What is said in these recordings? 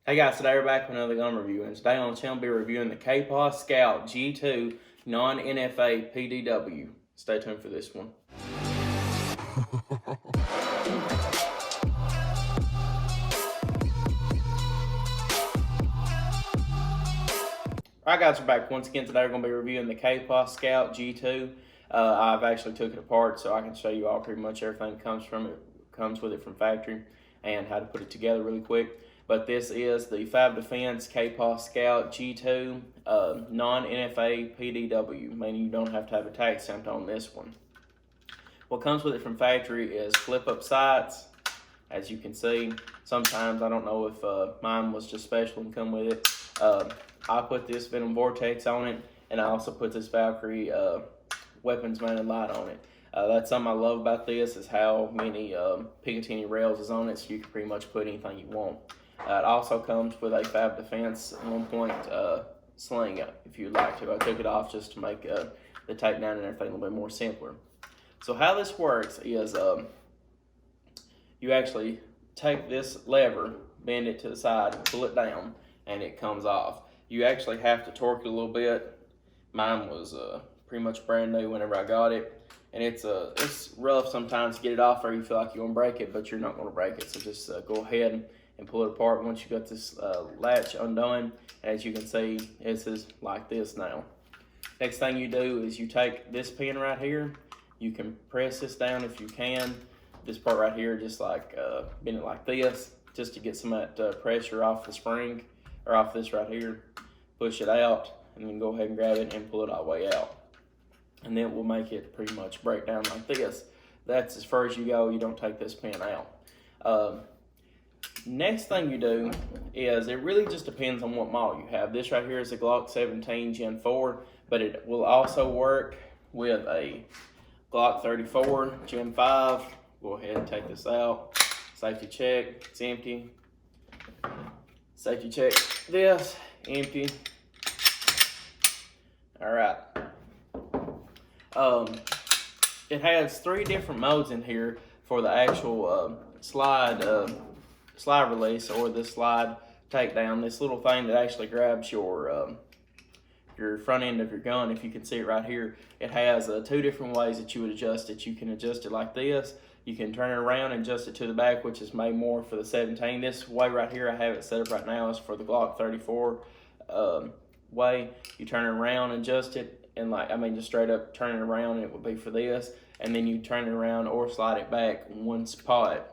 Hey guys, today we're back with another gun review, and today on the channel we'll be reviewing the KPOS Scout G2 non-NFA PDW. Stay tuned for this one. Alright guys, we're back once again. Today we're going to be reviewing the KPOS Scout G2. I've actually took it apart so I can show you all pretty much everything that comes with it from factory and how to put it together really quick. But this is the Fab Defense KPOS Scout G2 non-NFA PDW, meaning you don't have to have a tag stamped on this one. What comes with it from factory is flip-up sights, as you can see. Sometimes, I don't know if mine was just special and come with it. I put this Venom Vortex on it, and I also put this Valkyrie weapons mounted light on it. That's something I love about this, is how many Picatinny rails is on it, so you can pretty much put anything you want. It also comes with a Fab Defense 1-point sling, if you'd like to. I took it off just to make the takedown and everything a little bit more simpler. So how this works is you actually take this lever, bend it to the side, pull it down, and it comes off. You actually have to torque it a little bit. Mine was pretty much brand new whenever I got it. And it's rough sometimes to get it off, or you feel like you're gonna break it, but you're not gonna break it. So just go ahead and pull it apart once you got this latch undone. As you can see, this is like this now. Next thing you do is you take this pin right here. You can press this down if you can. This part right here, just like bend it like this, just to get some of that pressure off the spring, or off this right here. Push it out, and then go ahead and grab it and pull it all the way out. And then we'll make it pretty much break down like this. That's as far as you go. You don't take this pin out. Next thing you do is, it really just depends on what model you have. This right here is a Glock 17 Gen 4, but it will also work with a Glock 34 Gen 5. Go ahead and take this out. Safety check, it's empty. Safety check this, empty. All right. It has 3 different modes in here for the actual slide release, or the slide takedown. This little thing that actually grabs your front end of your gun. If you can see it right here, it has 2 different ways that you would adjust it. You can adjust it like this. You can turn it around and adjust it to the back, which is made more for the 17. This way right here, I have it set up right now, is for the Glock 34 way. You turn it around and adjust it, and just straight up turn it around, and it would be for this. And then you turn it around or slide it back one spot,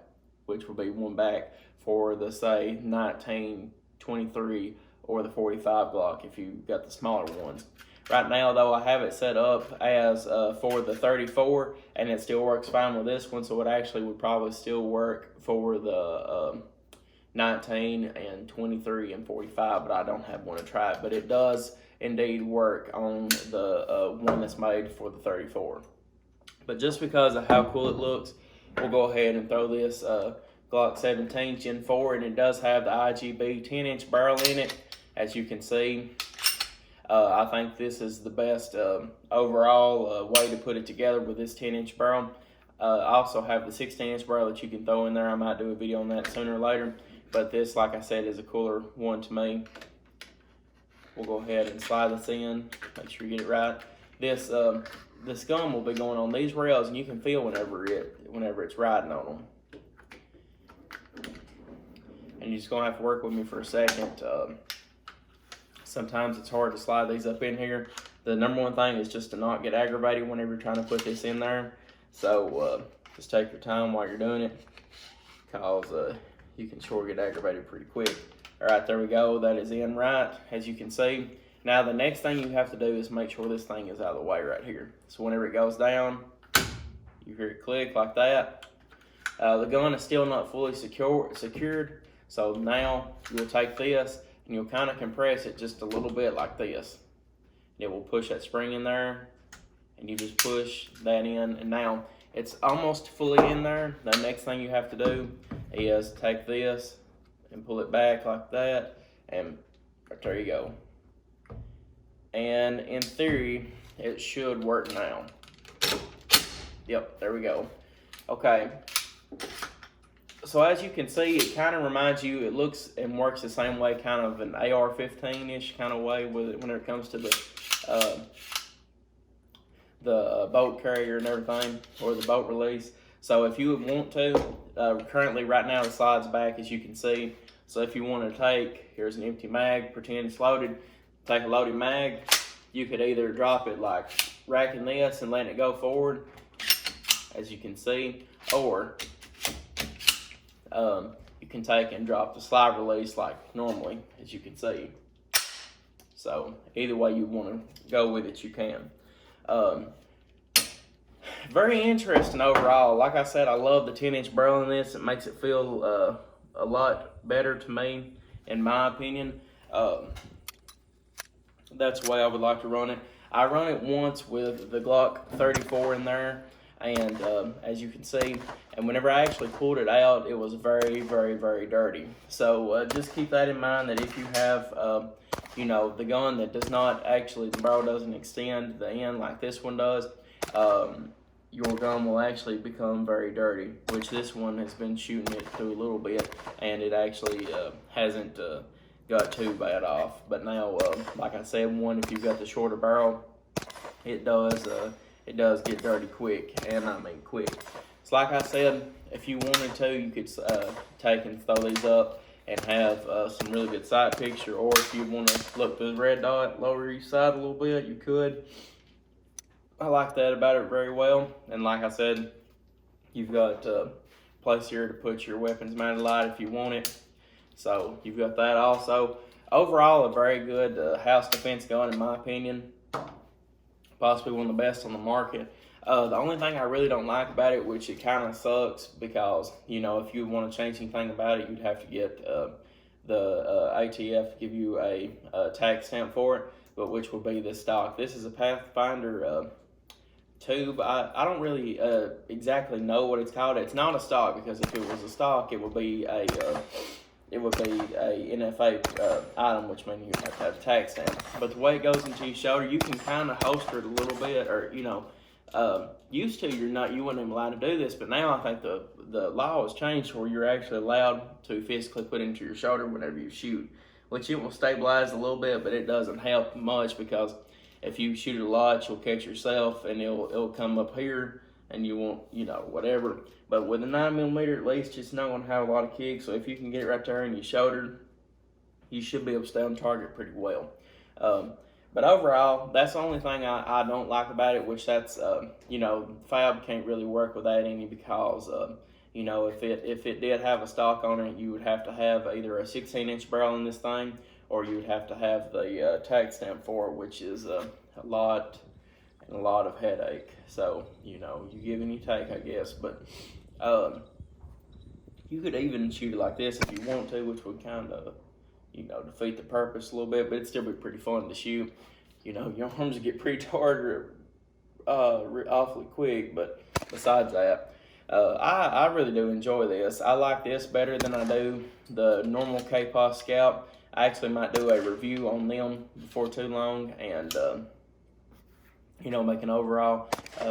which will be one back for the, say, 19, 23, or the 45 Glock if you got the smaller ones. Right now, though, I have it set up as for the 34, and it still works fine with this one, so it actually would probably still work for the 19 and 23 and 45, but I don't have one to try it. But it does indeed work on the one that's made for the 34. But just because of how cool it looks, we'll go ahead and throw this Glock 17 Gen 4, and it does have the IGB 10-inch barrel in it, as you can see. I think this is the best overall way to put it together with this 10-inch barrel. I also have the 16-inch barrel that you can throw in there. I might do a video on that sooner or later, but this, like I said, is a cooler one to me. We'll go ahead and slide this in, make sure you get it right. This gun will be going on these rails, and you can feel whenever it's riding on them. And you're just gonna have to work with me for a second. Sometimes it's hard to slide these up in here. The number one thing is just to not get aggravated whenever you're trying to put this in there. So just take your time while you're doing it, because you can sure get aggravated pretty quick. All right, there we go. That is in right, as you can see. Now the next thing you have to do is make sure this thing is out of the way right here. So whenever it goes down, you hear it click like that. The gun is still not fully secured. So now you'll take this and you'll kind of compress it just a little bit like this. It will push that spring in there, and you just push that in, and now it's almost fully in there. The next thing you have to do is take this and pull it back like that, and there you go. And in theory, it should work now. Yep, there we go. Okay. So as you can see, it kind of reminds you, it looks and works the same way, kind of an AR-15-ish kind of way with it when it comes to the boat carrier and everything, or the boat release. So if you would want to, currently right now the slide's back as you can see. So if you want to take, here's an empty mag, pretend it's loaded, take a loaded mag, you could either drop it like racking this and letting it go forward, as you can see, or you can take and drop the slide release like normally, as you can see. So either way you want to go with it, you can. Very interesting overall. Like I said, I love the 10-inch barrel in this. It makes it feel a lot better to me, in my opinion. That's the way I would like to run it. I run it once with the Glock 34 in there, and as you can see, and whenever I actually pulled it out, it was very, very, very dirty. So just keep that in mind, that if you have, you know, the gun that does not actually, the barrel doesn't extend the end like this one does, your gun will actually become very dirty, which this one has been shooting it through a little bit, and it actually hasn't got too bad off. But now, like I said, if you've got the shorter barrel, it does get dirty quick, and I mean quick. So like I said, if you wanted to, you could take and throw these up and have some really good sight picture, or if you want to look through the red dot, lower your sight a little bit, you could. I like that about it very well. And like I said, you've got a place here to put your weapons mounted light if you want it. So you've got that also. Overall, a very good house defense gun in my opinion. Possibly one of the best on the market. The only thing I really don't like about it, which it kind of sucks, because, you know, if you want to change anything about it, you'd have to get the ATF to give you a tax stamp for it, but which will be the stock. This is a Pathfinder tube. I don't really exactly know what it's called. It's not a stock, because if it was a stock, it would be a NFA item, which means you have to have a tax stamp. But the way it goes into your shoulder, you can kind of holster it a little bit, or, you know, used to you wouldn't even allowed to do this, but now I think the law has changed where you're actually allowed to physically put it into your shoulder whenever you shoot, which it will stabilize a little bit, but it doesn't help much, because if you shoot it a lot, you'll catch yourself and it'll come up here and you won't, you know, whatever. But with a 9mm, at least, it's not going to have a lot of kick. So if you can get it right there in your shoulder, you should be able to stay on target pretty well. But overall, that's the only thing I don't like about it, which that's, you know, Fab can't really work with that any, because, you know, if it did have a stock on it, you would have to have either a 16-inch barrel in this thing, or you would have to have the tax stamp for it, which is a lot of headache. So, you know, you give and you take, I guess. But you could even shoot it like this if you want to, which would kind of, you know, defeat the purpose a little bit, but it'd still be pretty fun to shoot. You know, your arms get pretty tired awfully quick, but besides that, I really do enjoy this. I like this better than I do the normal KPOS Scout. I actually might do a review on them before too long, and you know, make an overall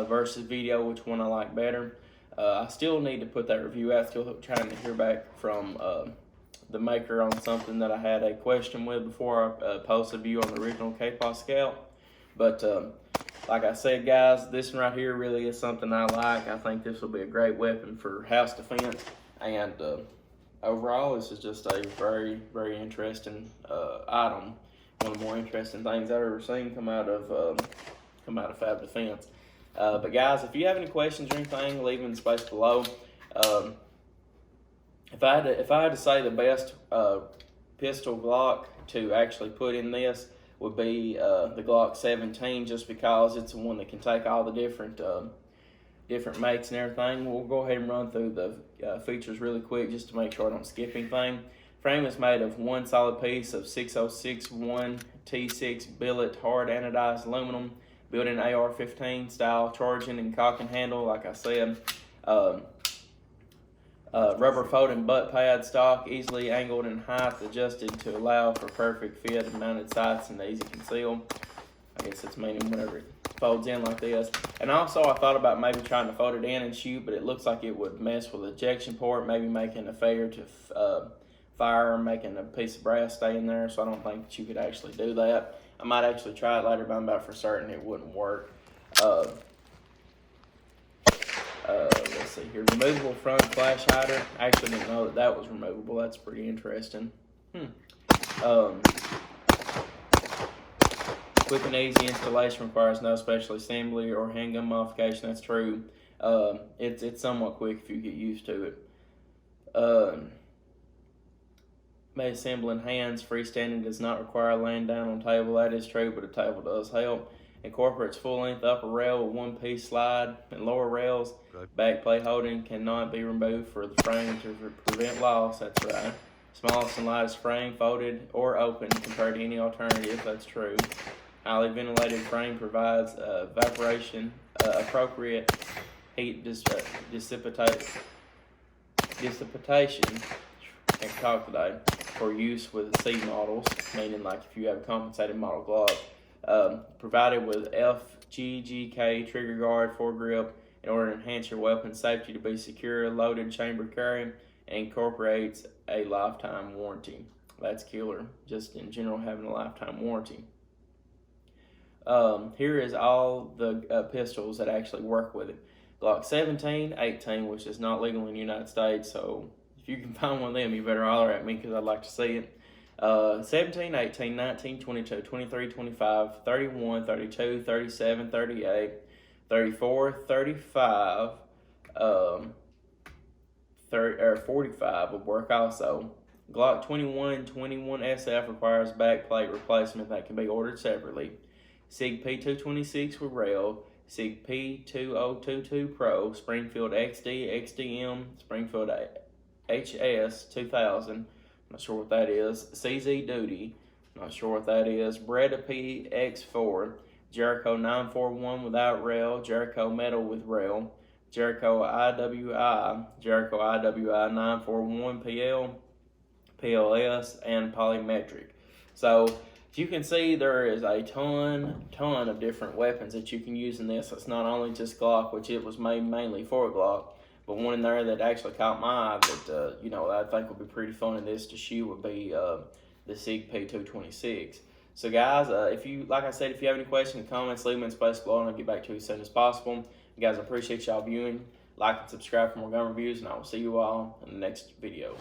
versus video, which one I like better. I still need to put that review out. Still trying to hear back from the maker on something that I had a question with before I posted a view on the original KPOS Scout. But like I said, guys, this one right here really is something I like. I think this will be a great weapon for house defense, and overall, this is just a very, very interesting item. One of the more interesting things I've ever seen come out of Fab Defense. But guys, if you have any questions or anything, leave them in the space below. If I had to say the best pistol Glock to actually put in this would be the Glock 17, just because it's the one that can take all the different makes and everything. We'll go ahead and run through the features really quick just to make sure I don't skip anything. Frame is made of one solid piece of 6061 T6 billet hard anodized aluminum, built-in AR-15 style charging and cocking handle, like I said. Rubber folding butt pad stock, easily angled and height adjusted to allow for perfect fit and mounted sights and easy conceal. I guess it's meaning whenever it folds in like this. And also I thought about maybe trying to fold it in and shoot, but it looks like it would mess with the ejection port, maybe making a failure to fire, making a piece of brass stay in there. So I don't think that you could actually do that. I might actually try it later, but I'm about for certain it wouldn't work. Let's see here. Removable front flash hider. I actually didn't know that that was removable. That's pretty interesting. Quick and easy installation, requires no special assembly or handgun modification. That's true. It's somewhat quick if you get used to it. May assemble in hands. Freestanding does not require laying down on table. That is true, but a table does help. Incorporates full-length upper rail with one-piece slide and lower rails. Back plate holding cannot be removed for the frame to prevent loss. That's right. Smallest and lightest frame, folded or open compared to any alternative. That's true. Highly ventilated frame provides evaporation, appropriate heat dissipation. Can't talk today. For use with C models, meaning like if you have a compensated model Glock. Provided with FGGK trigger guard, foregrip, in order to enhance your weapon safety to be secure, loaded, chamber carry, and incorporates a lifetime warranty. That's killer, just in general having a lifetime warranty. Here is all the pistols that actually work with it. Glock 17, 18, which is not legal in the United States, so if you can find one of them, you better holler at me because I'd like to see it. 17, 18, 19, 22, 23, 25, 31, 32, 37, 38, 34, 35, 45 would work also. Glock 21 and 21 SF requires backplate replacement that can be ordered separately. SIG P226 with rail, SIG P2022 Pro, Springfield XD, XDM, Springfield HS 2000, not sure what that is. CZ Duty, not sure what that is. Beretta PX4, Jericho 941 without rail, Jericho Metal with rail, Jericho IWI, Jericho IWI 941 PL, PLS, and Polymetric. So, as you can see, there is a ton of different weapons that you can use in this. It's not only just Glock, which it was made mainly for Glock, but one in there that actually caught my eye that, I think would be pretty fun in this to shoot would be the SIG P226. So guys, if you have any questions, comments, leave them in space below and I'll get back to you as soon as possible. Guys, I appreciate y'all viewing. Like and subscribe for more gun reviews, and I will see you all in the next video.